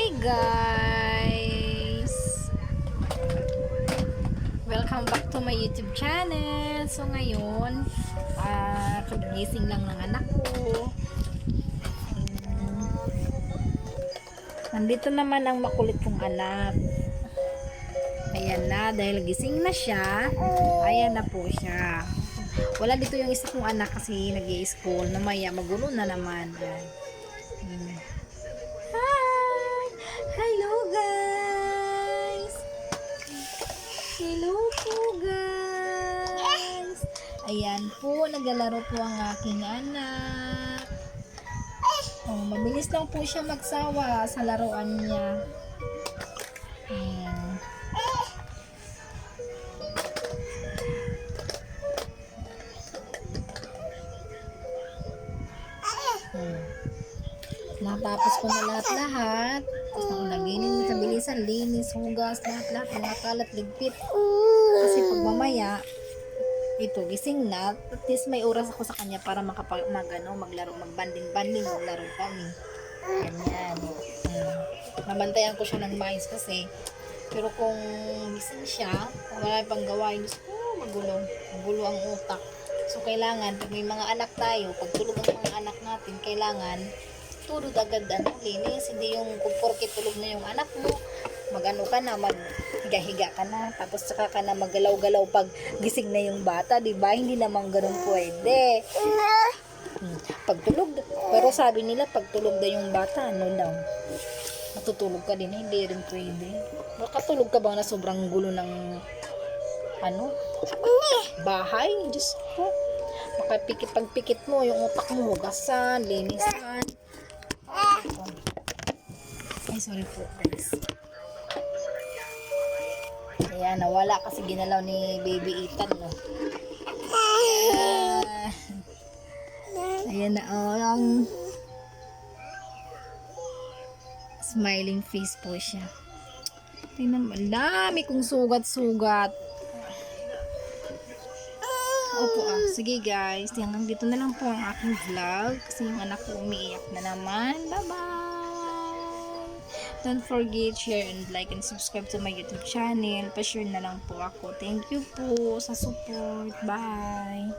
Hi guys! Welcome back to my YouTube channel. So ngayon, kagigising lang ng anak ko. Nandito naman ang makulit kong anak. Ayan na, dahil gising na siya, ayan na po siya. Wala dito yung isa kong anak kasi nag-i-school. Namaya, magulo na naman. Hi! Hello guys! Hello po guys! Ayan po, naglalaro po ang aking anak. Oh, mabilis lang po siya magsawa sa laruan niya. Ayan. Natapos ko na lahat-lahat. Tapos ako naginis sa bilisan, linis, hugas, lahat-lahat, mga kalat, ligpit. Kasi pag mamaya, ito, gising na, at least may oras ako sa kanya para maglaro, magbanding-banding, maglaro kami. Ganyan. Mabantayan ko siya ng mais kasi, pero kung gising siya, wala pang gawain, magulo ang utak. So, kailangan, pag may mga anak tayo, pag tulog ang mga anak natin, kailangan, tulog agad linis, hindi yung kung porke tulog na yung anak mo, magano ka na, maghiga-higa ka na, tapos saka ka na maggalaw-galaw pag gising na yung bata, di ba? Hindi naman ganun pwede. Pag tulog, pero sabi nila pag tulog na yung bata, ano daw, matutulog ka din, hindi rin pwede. Makatulog ka ba na sobrang gulo ng bahay? Diyos ko, pagpikit mo, yung utak mo, hugasan, linisan. Ay, sorry po guys. Ayan, nawala kasi ginalaw ni baby Ethan, no? Ayan na, ang smiling face po siya. Tingnan mo, dami kong sugat-sugat. Opo, sige guys, hanggang dito na lang po ang aking vlog kasi yung anak ko umiiyak na naman. Bye-bye! Don't forget, share and like and subscribe to my YouTube channel. Pa-share na lang po ako. Thank you po sa support. Bye!